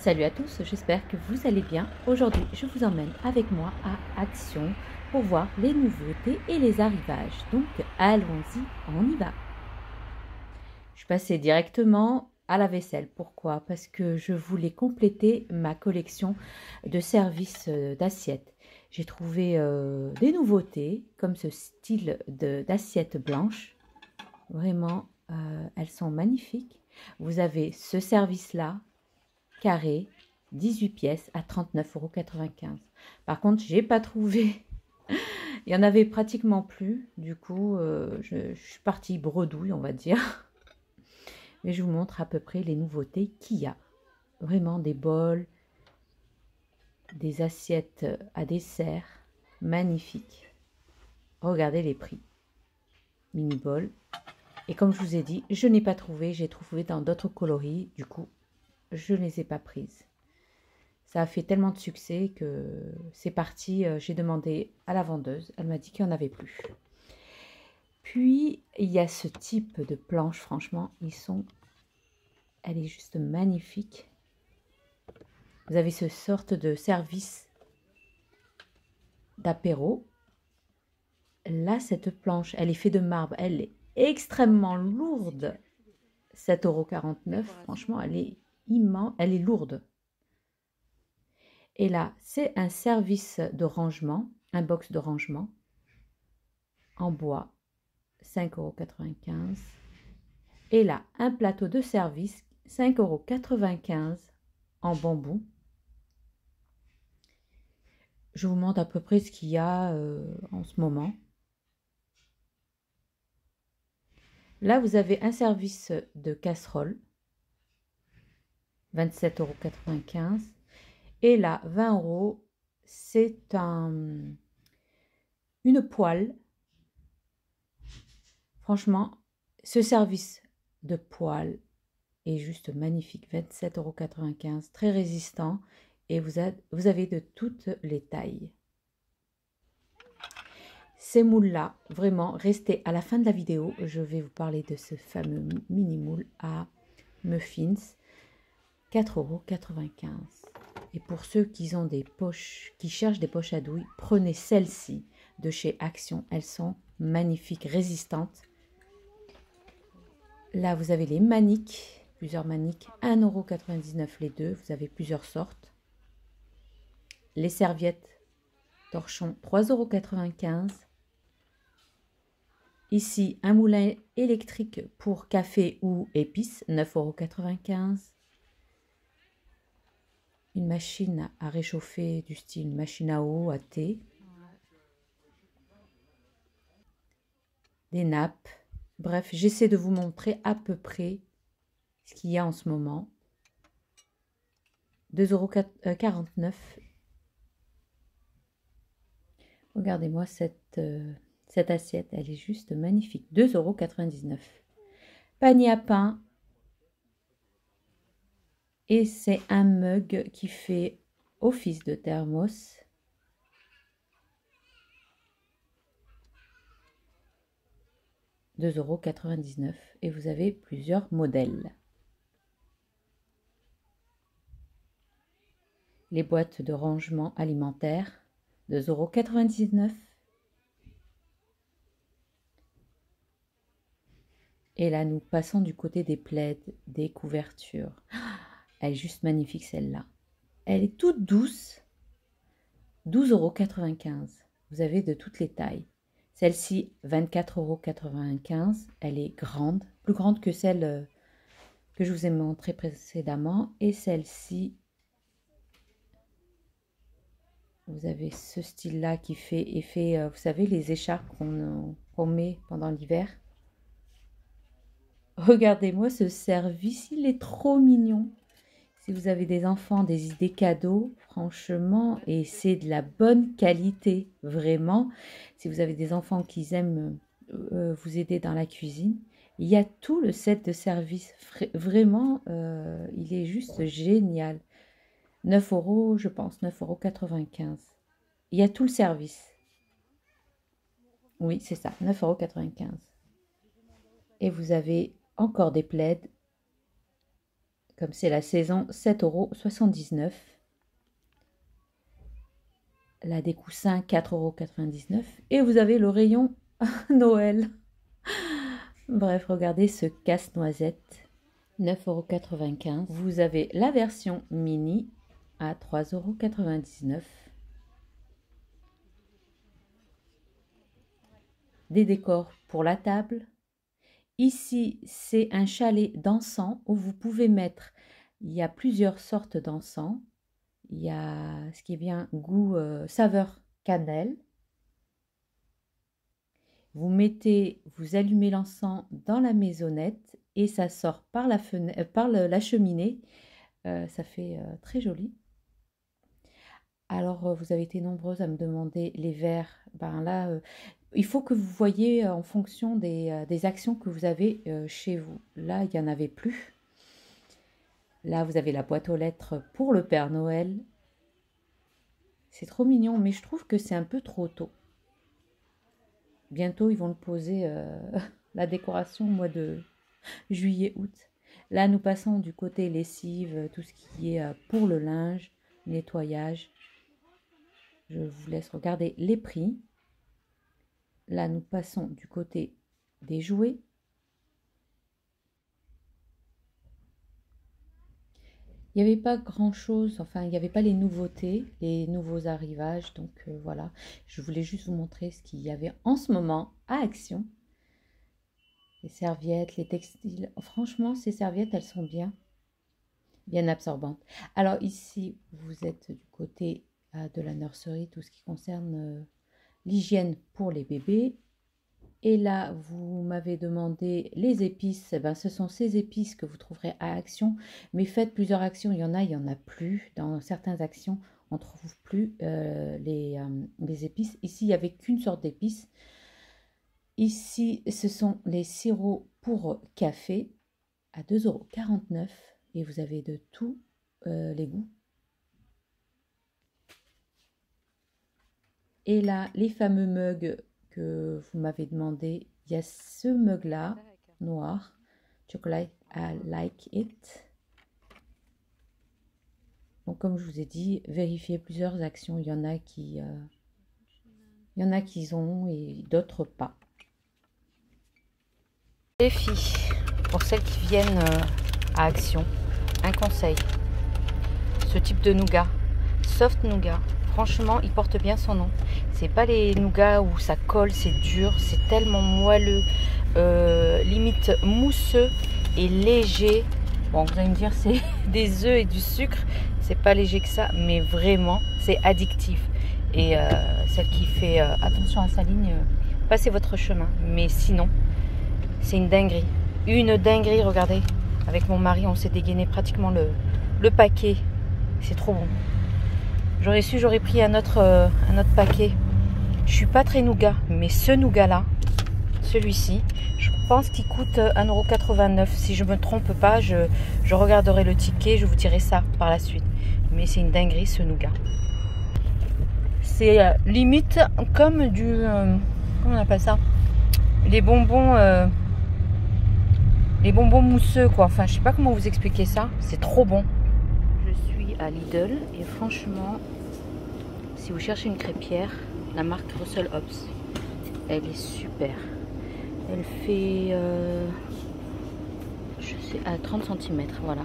Salut à tous, j'espère que vous allez bien. Aujourd'hui, je vous emmène avec moi à Action pour voir les nouveautés et les arrivages. Donc, allons-y, on y va. Je suis passée directement à la vaisselle. Pourquoi? Parce que je voulais compléter ma collection de services d'assiettes. J'ai trouvé des nouveautés, comme ce style d'assiette blanche. Vraiment, elles sont magnifiques. Vous avez ce service-là, carré, 18 pièces à 39,95 €. Par contre, j'ai pas trouvé. Il y en avait pratiquement plus. Du coup, je suis partie bredouille, on va dire. Mais je vous montre à peu près les nouveautés qu'il y a. Vraiment des bols, des assiettes à dessert, magnifiques. Regardez les prix. Mini bol. Et comme je vous ai dit, je n'ai pas trouvé. J'ai trouvé dans d'autres coloris. Du coup, je ne les ai pas prises. Ça a fait tellement de succès que c'est parti. J'ai demandé à la vendeuse. Elle m'a dit qu'il n'y en avait plus. Puis, il y a ce type de planche. Franchement, elle est juste magnifique. Vous avez ce sorte de service d'apéro. Là, cette planche, elle est faite de marbre. Elle est extrêmement lourde. 7,49 €. Franchement, elle est immense. Elle est lourde. Et là, c'est un service de rangement, un box de rangement en bois, 5,95 €. Et là, un plateau de service, 5,95 € en bambou. Je vous montre à peu près ce qu'il y a en ce moment. Là, vous avez un service de casserole, 27,95 €. Et là, 20 €, c'est une poêle. Franchement, ce service de poêle est juste magnifique. 27,95 €, très résistant. Et vous avez de toutes les tailles. Ces moules-là, vraiment, restez à la fin de la vidéo. Je vais vous parler de ce fameux mini moule à muffins, 4,95 €. Et pour ceux qui ont des poches, qui cherchent des poches à douille, prenez celles-ci de chez Action. Elles sont magnifiques, résistantes. Là, vous avez les maniques, plusieurs maniques, 1,99 € les deux. Vous avez plusieurs sortes. Les serviettes torchon, 3,95 €. Ici, un moulin électrique pour café ou épices, 9,95 €. Une machine à réchauffer du style machine à eau, à thé. Des nappes. Bref, j'essaie de vous montrer à peu près ce qu'il y a en ce moment. 2,49 €. Regardez-moi cette assiette, elle est juste magnifique. 2,99 €. Panier à pain. Et c'est un mug qui fait office de thermos. €2,99 € et vous avez plusieurs modèles. Les boîtes de rangement alimentaire, 2,99 €. Et là, nous passons du côté des plaids, des couvertures. Elle est juste magnifique celle-là. Elle est toute douce. 12,95 €. Vous avez de toutes les tailles. Celle-ci, 24,95 €. Elle est grande, plus grande que celle que je vous ai montrée précédemment. Et celle-ci, vous avez ce style-là qui fait effet, vous savez, les écharpes qu'on met pendant l'hiver. Regardez-moi ce service, il est trop mignon. Si vous avez des enfants, des idées cadeaux, franchement, et c'est de la bonne qualité, vraiment. Si vous avez des enfants qui aiment vous aider dans la cuisine, il y a tout le set de service. Vraiment, il est juste génial. 9 €, je pense, 9,95 €. Il y a tout le service. Oui, c'est ça, 9,95 €. Et vous avez encore des plaids comme c'est la saison, 7,79 €. La des coussins, 4,99 €. Et vous avez le rayon Noël. Bref, regardez ce casse-noisette, 9,95 €. Vous avez la version mini à 3,99 €. Des décors pour la table. Ici, c'est un chalet d'encens où vous pouvez mettre, il y a plusieurs sortes d'encens. Il y a ce qui est bien goût saveur cannelle. Vous allumez l'encens dans la maisonnette et ça sort par la fenêtre, par la cheminée. Ça fait très joli. Alors, vous avez été nombreuses à me demander les verres. Ben là, il faut que vous voyez en fonction des actions que vous avez chez vous. Là, il n'y en avait plus. Là, vous avez la boîte aux lettres pour le Père Noël. C'est trop mignon, mais je trouve que c'est un peu trop tôt. Bientôt, ils vont le poser, la décoration au mois de juillet, août. Là, nous passons du côté lessive, tout ce qui est pour le linge, nettoyage. Je vous laisse regarder les prix. Là, nous passons du côté des jouets. Il n'y avait pas grand-chose, enfin, il n'y avait pas les nouveautés, les nouveaux arrivages. Donc, voilà, je voulais juste vous montrer ce qu'il y avait en ce moment à Action. Les serviettes, les textiles. Franchement, ces serviettes, elles sont bien absorbantes. Alors, ici, vous êtes du côté de la nurserie, tout ce qui concerne l'hygiène pour les bébés. Et là, vous m'avez demandé les épices. Ben, ce sont ces épices que vous trouverez à Action. Mais faites plusieurs actions. Il y en a plus. Dans certaines actions, on ne trouve plus les épices. Ici, il n'y avait qu'une sorte d'épices. Ici, ce sont les sirops pour café à 2,49 €. Et vous avez de tous les goûts. Et là, les fameux mugs que vous m'avez demandé, il y a ce mug là, noir, Chocolate I Like It. Donc comme je vous ai dit, vérifiez plusieurs actions, il y en a qui ont et d'autres pas. Les filles, pour celles qui viennent à Action, un conseil, ce type de nougat, soft nougat. Franchement, il porte bien son nom. C'est pas les nougats où ça colle, c'est dur, c'est tellement moelleux, limite mousseux et léger. Bon, vous allez me dire, c'est des œufs et du sucre. C'est pas léger que ça, mais vraiment, c'est addictif. Et celle qui fait attention à sa ligne, passez votre chemin. Mais sinon, c'est une dinguerie. Une dinguerie, regardez. Avec mon mari, on s'est dégainé pratiquement le paquet. C'est trop bon. J'aurais su, j'aurais pris un autre paquet. Je suis pas très nougat, mais ce nougat-là, celui-ci, je pense qu'il coûte 1,89 €. Si je me trompe pas, je regarderai le ticket, je vous dirai ça par la suite. Mais c'est une dinguerie ce nougat. C'est limite comme du... comment on appelle ça? Les bonbons mousseux, quoi. Enfin, je sais pas comment vous expliquer ça. C'est trop bon. À Lidl et franchement, si vous cherchez une crêpière, la marque Russell Hobbs, elle est super. Elle fait je sais, à 30 cm, voilà,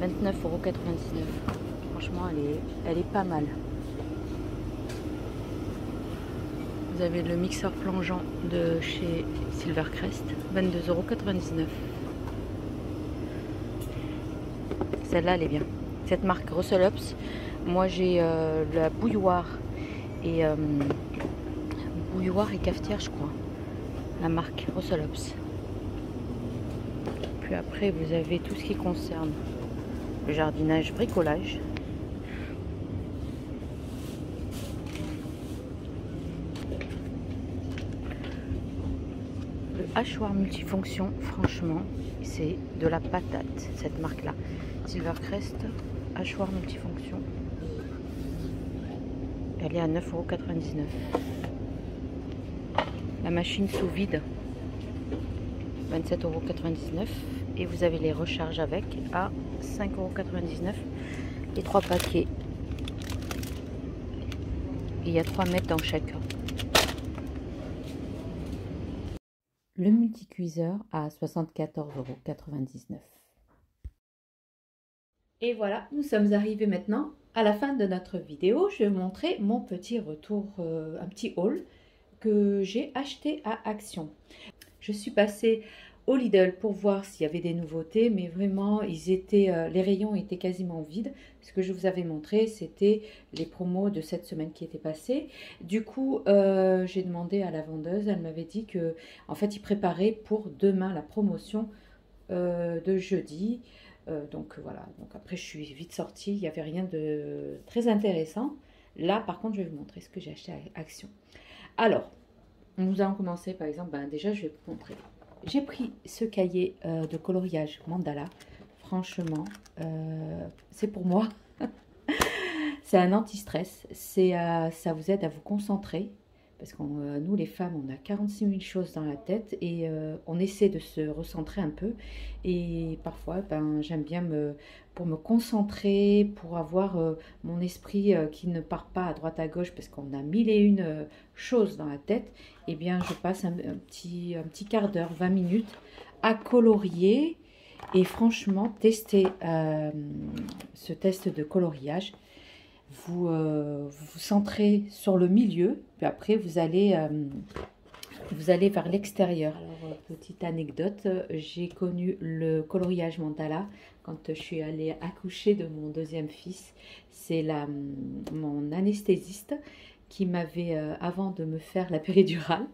29,99 €. Franchement, elle est pas mal. Vous avez le mixeur plongeant de chez Silvercrest, 22,99 €. Celle-là, elle est bien. Cette marque Russell Hobbs. Moi, j'ai la bouilloire et cafetière, je crois. La marque Russell Hobbs. Puis après, vous avez tout ce qui concerne le jardinage, bricolage. Le hachoir multifonction, franchement, c'est de la patate, cette marque-là. Silvercrest, hachoir multifonction. Elle est à 9,99 €. La machine sous vide, 27,99 € et vous avez les recharges avec à 5,99 €, les 3 paquets. Et il y a 3 mètres dans chacun. Le multicuiseur à 74,99 €. Et voilà, nous sommes arrivés maintenant à la fin de notre vidéo. Je vais vous montrer mon petit retour, un petit haul que j'ai acheté à Action. Je suis passée au Lidl pour voir s'il y avait des nouveautés, mais vraiment, les rayons étaient quasiment vides. Ce que je vous avais montré, c'était les promos de cette semaine qui étaient passées. Du coup, j'ai demandé à la vendeuse, elle m'avait dit que, en fait, ils préparaient pour demain la promotion de jeudi. Donc voilà, donc après je suis vite sortie, il n'y avait rien de très intéressant. Là, par contre, je vais vous montrer ce que j'ai acheté à Action. Alors, nous allons commencer par exemple, déjà je vais vous montrer. J'ai pris ce cahier de coloriage mandala. Franchement, c'est pour moi. C'est un anti-stress. Ça vous aide à vous concentrer. Parce que nous, les femmes, on a 46 000 choses dans la tête. Et on essaie de se recentrer un peu. Et parfois, j'aime bien pour me concentrer, pour avoir mon esprit qui ne part pas à droite à gauche. Parce qu'on a mille et une choses dans la tête. Eh bien, je passe un petit quart d'heure, 20 minutes à colorier. Et franchement, tester ce test de coloriage. Vous vous centrez sur le milieu, puis après vous allez vers l'extérieur. Alors, petite anecdote, j'ai connu le coloriage mandala quand je suis allée accoucher de mon deuxième fils. C'est mon anesthésiste qui m'avait, avant de me faire la péridurale,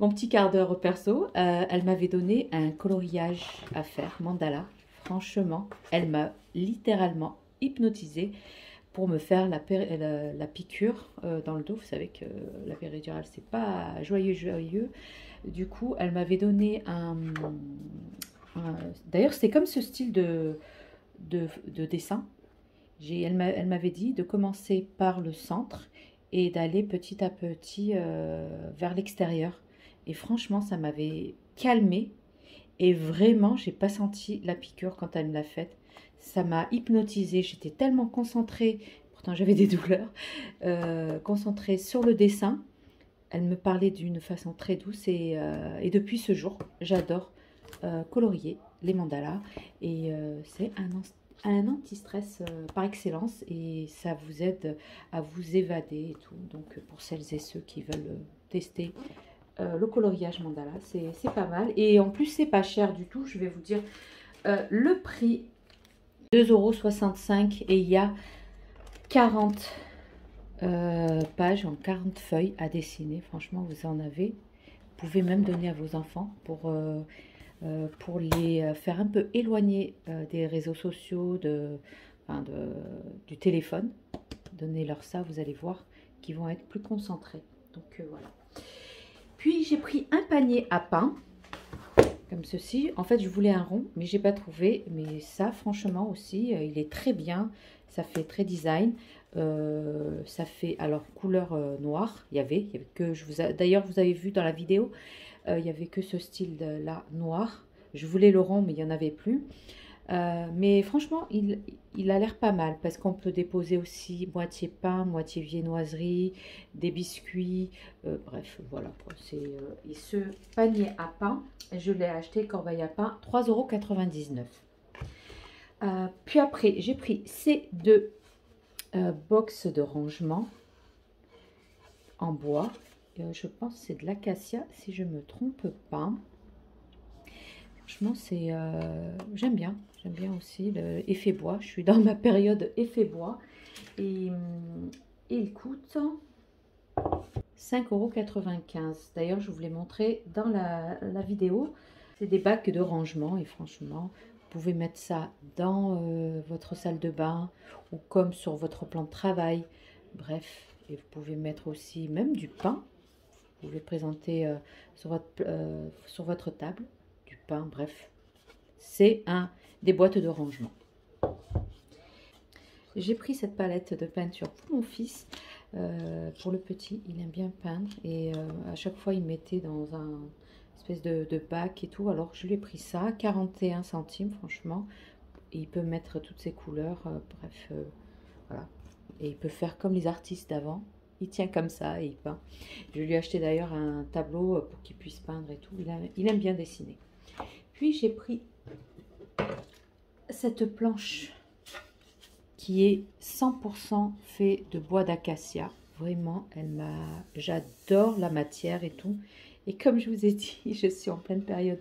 mon petit quart d'heure perso, elle m'avait donné un coloriage à faire, mandala. Franchement, elle m'a littéralement hypnotisée pour me faire la piqûre dans le dos. Vous savez que la péridurale, c'est pas joyeux. Du coup, elle m'avait donné d'ailleurs, c'est comme ce style de dessin. Elle m'avait dit de commencer par le centre et d'aller petit à petit vers l'extérieur. Et franchement, ça m'avait calmée. Et vraiment, j'ai pas senti la piqûre quand elle me l'a faite. Ça m'a hypnotisée. J'étais tellement concentrée, pourtant j'avais des douleurs, concentrée sur le dessin. Elle me parlait d'une façon très douce. Et depuis ce jour, j'adore colorier les mandalas. Et c'est un anti-stress par excellence. Et ça vous aide à vous évader et tout. Donc pour celles et ceux qui veulent tester le coloriage mandala, c'est pas mal. Et en plus, c'est pas cher du tout. Je vais vous dire le prix, 2,65 € et il y a 40 pages, en 40 feuilles à dessiner. Franchement, vous en avez. Vous pouvez même donner à vos enfants pour les faire un peu éloigner des réseaux sociaux, du téléphone. Donnez-leur ça, vous allez voir qu'ils vont être plus concentrés. Donc voilà. Puis j'ai pris un panier à pain, comme ceci. En fait, je voulais un rond, mais j'ai pas trouvé. Mais ça, franchement aussi, il est très bien. Ça fait très design. Ça fait, alors, couleur noire. Il y avait que d'ailleurs, vous avez vu dans la vidéo, il y avait que ce style-là, noir. Je voulais le rond, mais il n'y en avait plus. Mais franchement, il a l'air pas mal parce qu'on peut déposer aussi moitié pain, moitié viennoiserie, des biscuits, bref, voilà. Et ce panier à pain, je l'ai acheté corbeille à pain, 3,99 €. Puis après, j'ai pris ces deux box de rangement en bois. Je pense que c'est de l'acacia, si je ne me trompe pas. Franchement, j'aime bien aussi l'effet bois. Je suis dans ma période effet bois. Et il coûte 5,95 €. D'ailleurs, je vous l'ai montré dans la vidéo. C'est des bacs de rangement et franchement, vous pouvez mettre ça dans votre salle de bain ou comme sur votre plan de travail. Bref, et vous pouvez mettre aussi même du pain. Vous pouvez présenter sur votre table. Pain, bref, c'est des boîtes de rangement. J'ai pris cette palette de peinture pour mon fils, pour le petit, il aime bien peindre et à chaque fois il mettait dans un espèce de bac et tout. Alors je lui ai pris ça, 41 centimes franchement. Et il peut mettre toutes ses couleurs, bref, voilà. Et il peut faire comme les artistes d'avant. Il tient comme ça et il peint. Je lui ai acheté d'ailleurs un tableau pour qu'il puisse peindre et tout. Il aime bien dessiner. Puis j'ai pris cette planche qui est 100% fait de bois d'acacia. Vraiment, j'adore la matière et tout. Et comme je vous ai dit, je suis en pleine période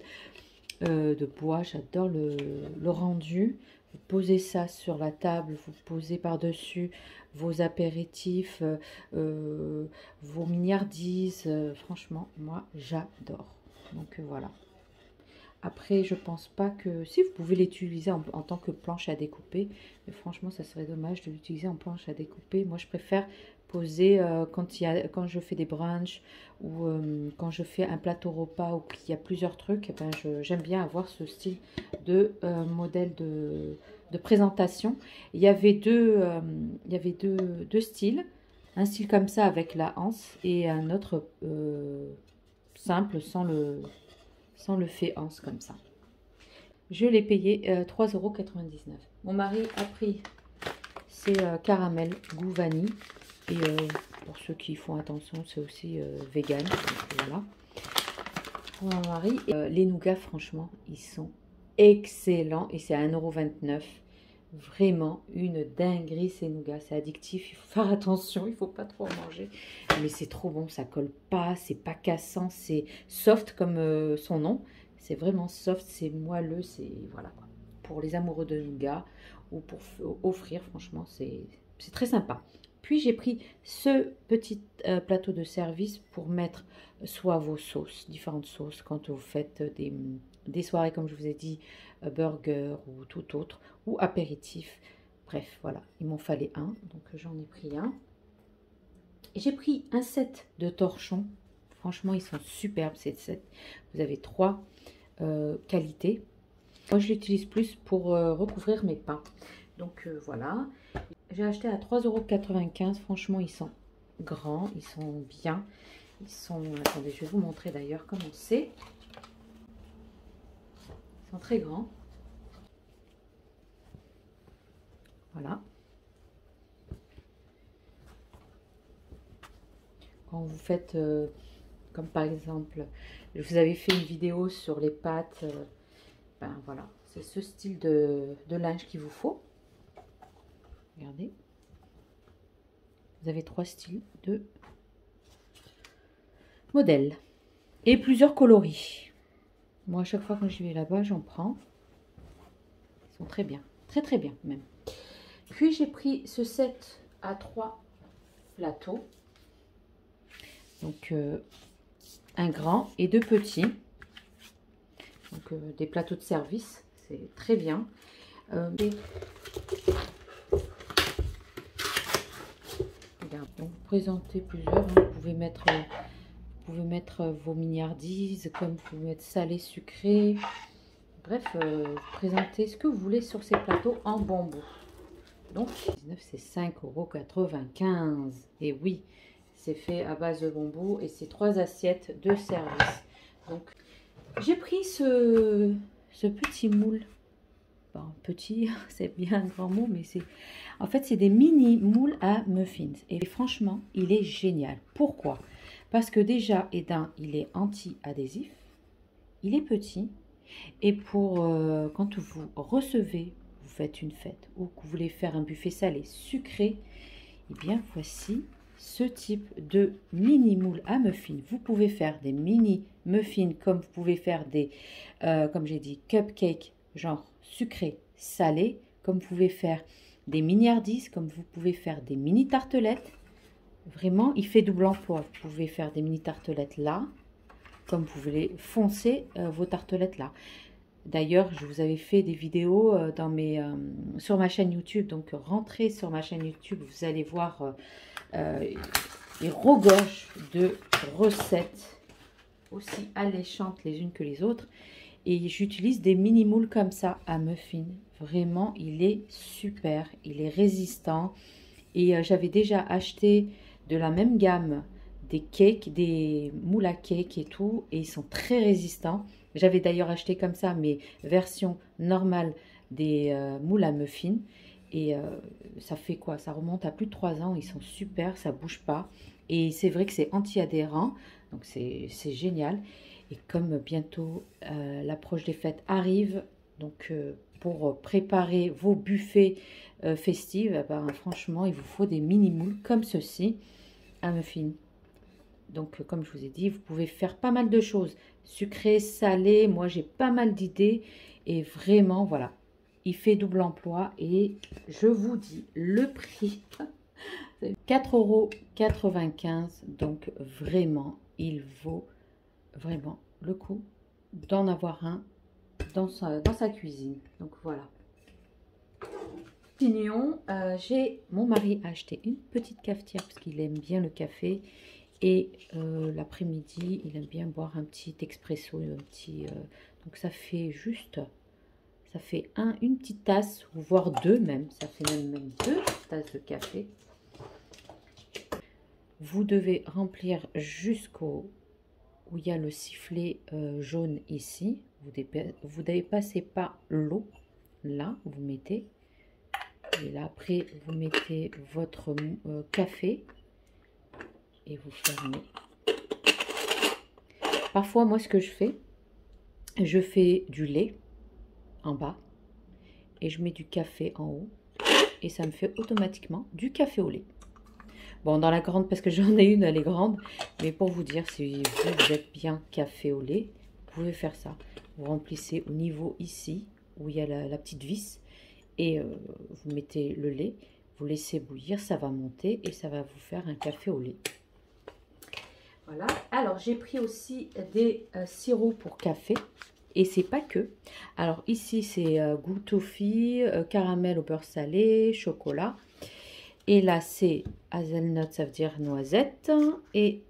de bois. J'adore le rendu. Vous posez ça sur la table, vous posez par-dessus vos apéritifs, vos mignardises. Franchement, moi, j'adore. Donc voilà. Après, je pense pas que... Si, vous pouvez l'utiliser en tant que planche à découper. Mais franchement, ça serait dommage de l'utiliser en planche à découper. Moi, je préfère poser quand je fais des brunchs ou quand je fais un plateau repas ou qu'il y a plusieurs trucs. Ben, j'aime bien avoir ce style de modèle de présentation. Il y avait deux styles. Un style comme ça avec la anse et un autre simple sans le fait anse comme ça. Je l'ai payé 3,99 €. Mon mari a pris ces caramels goût vanille. Et pour ceux qui font attention, c'est aussi vegan. Voilà. Pour mon mari, les nougats, franchement, ils sont excellents. Et c'est à 1,29 €. Vraiment une dinguerie ces nougats. C'est addictif, il faut faire attention, il ne faut pas trop en manger. Mais c'est trop bon, ça colle pas, c'est pas cassant, c'est soft comme son nom. C'est vraiment soft, c'est moelleux, c'est voilà quoi. Pour les amoureux de nougats ou pour offrir, franchement, c'est très sympa. Puis j'ai pris ce petit plateau de service pour mettre soit vos sauces, différentes sauces, quand vous faites des soirées, comme je vous ai dit, burger ou tout autre, ou apéritif. Bref, voilà, il m'en fallait un, donc j'en ai pris un. Et j'ai pris un set de torchons. Franchement, ils sont superbes, ces sets. Vous avez 3 qualités. Moi, je l'utilise plus pour recouvrir mes pains. Donc voilà. J'ai acheté à 3,95 €. Franchement, ils sont grands, ils sont bien. Ils sont... Attendez, je vais vous montrer d'ailleurs comment c'est. Ils sont très grands. Voilà. Quand vous faites, comme par exemple, je vous avais fait une vidéo sur les pâtes. Ben voilà, c'est ce style de linge qu'il vous faut. Regardez. Vous avez 3 styles de modèles et plusieurs coloris. Moi, à chaque fois quand je vais là-bas, j'en prends. Ils sont très bien, très très bien même. Puis j'ai pris ce set à 3 plateaux. Donc un grand et 2 petits. Donc des plateaux de service, c'est très bien. Donc vous présentez plusieurs, hein. Vous pouvez mettre vos mignardises, comme vous pouvez mettre salé, sucré. Bref, présentez ce que vous voulez sur ces plateaux en bambou. Donc 19, c'est 5,95 €. Et oui, c'est fait à base de bambou et c'est 3 assiettes de service. Donc j'ai pris ce petit moule. Bon, petit, c'est bien un grand mot, mais c'est... En fait, c'est des mini moules à muffins. Et franchement, il est génial. Pourquoi? Parce que déjà, il est anti-adhésif. Il est petit. Et pour quand vous recevez, vous faites une fête ou que vous voulez faire un buffet salé sucré, eh bien, voici ce type de mini moule à muffins. Vous pouvez faire des mini muffins comme vous pouvez faire des, comme j'ai dit, cupcakes genre sucré, salé, comme vous pouvez faire des mignardises, comme vous pouvez faire des mini tartelettes. Vraiment, il fait double emploi. Vous pouvez faire des mini tartelettes là, comme vous voulez foncer vos tartelettes là. D'ailleurs, je vous avais fait des vidéos sur ma chaîne YouTube. Donc, rentrez sur ma chaîne YouTube, vous allez voir les regorges de recettes aussi alléchantes les unes que les autres. Et j'utilise des mini moules comme ça à muffins. Vraiment, il est super, il est résistant. Et j'avais déjà acheté de la même gamme des cakes, des moules à cake et tout, et ils sont très résistants. J'avais d'ailleurs acheté comme ça mes versions normales des moules à muffins, et ça fait quoi? Ça remonte à plus de 3 ans, ils sont super, ça bouge pas, et c'est vrai que c'est anti-adhérent, donc c'est génial. Et comme bientôt l'approche des fêtes arrive, donc pour préparer vos buffets festifs, ben, franchement, il vous faut des mini moules comme ceci à muffins. Donc, comme je vous ai dit, vous pouvez faire pas mal de choses. Sucré, salé, moi j'ai pas mal d'idées. Et vraiment, voilà, il fait double emploi. Et je vous dis, le prix, 4,95 €. Donc, vraiment, il vaut vraiment le coup d'en avoir un dans sa cuisine. Donc, voilà. Continuons. Mon mari a acheté une petite cafetière parce qu'il aime bien le café. Et l'après-midi, il aime bien boire un petit expresso, donc ça fait juste, ça fait une petite tasse, voire deux même, ça fait même 2 tasses de café. Vous devez remplir jusqu'au où il y a le sifflet jaune ici. Vous devez passer par l'eau, là, vous mettez, et là après vous mettez votre café. Et vous fermez. Parfois, moi, ce que je fais du lait en bas et je mets du café en haut et ça me fait automatiquement du café au lait. Bon, dans la grande, parce que j'en ai une, elle est grande, mais pour vous dire, si vous êtes bien café au lait, vous pouvez faire ça. Vous remplissez au niveau ici, où il y a la petite vis, et vous mettez le lait, vous laissez bouillir, ça va monter et ça va vous faire un café au lait. Voilà, alors j'ai pris aussi des sirops pour café et c'est pas que. Alors ici c'est goût toffee, caramel au beurre salé, chocolat. Et là c'est hazelnut, ça veut dire noisette, et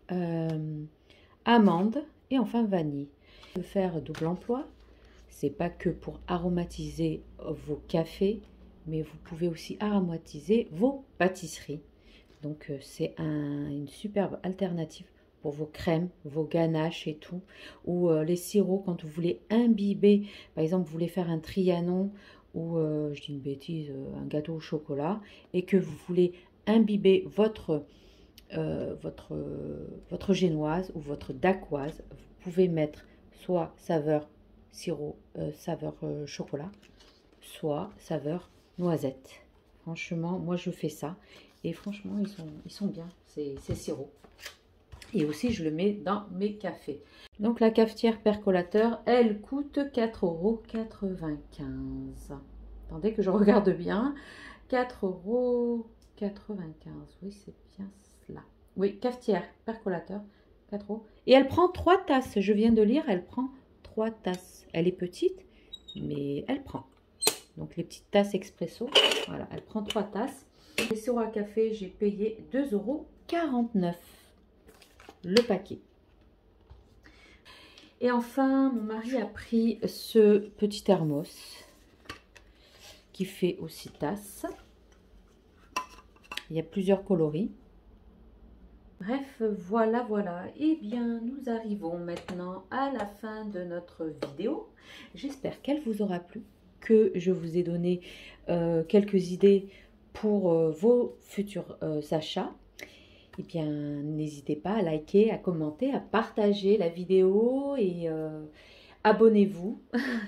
amande et enfin vanille. Faire double emploi, c'est pas que pour aromatiser vos cafés, mais vous pouvez aussi aromatiser vos pâtisseries. Donc c'est une superbe alternative pour vos crèmes, vos ganaches et tout, ou les sirops quand vous voulez imbiber, par exemple vous voulez faire un trianon ou je dis une bêtise, un gâteau au chocolat, et que vous voulez imbiber votre génoise ou votre dacquoise, vous pouvez mettre soit saveur sirop, saveur chocolat, soit saveur noisette. Franchement, moi je fais ça et franchement ils sont bien ces sirops. Et aussi, je le mets dans mes cafés. Donc, la cafetière percolateur, elle coûte 4,95 €. Attendez que je regarde bien. 4,95 €. Oui, c'est bien cela. Oui, cafetière percolateur, 4 €. Et elle prend 3 tasses. Je viens de lire, elle prend 3 tasses. Elle est petite, mais elle prend. Donc, les petites tasses expresso. Voilà, elle prend 3 tasses. Les sirops à café, j'ai payé 2,49 € le paquet. Et enfin, mon mari a pris ce petit thermos qui fait aussi tasse. Il y a plusieurs coloris. Bref, voilà. Et bien, nous arrivons maintenant à la fin de notre vidéo. J'espère qu'elle vous aura plu, que je vous ai donné quelques idées pour vos futurs achats. Eh bien, n'hésitez pas à liker, à commenter, à partager la vidéo et abonnez-vous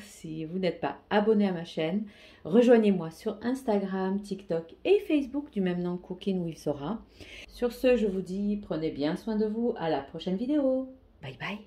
si vous n'êtes pas abonné à ma chaîne. Rejoignez-moi sur Instagram, TikTok et Facebook du même nom, Cooking with Zora. Sur ce, je vous dis, prenez bien soin de vous. À la prochaine vidéo. Bye bye.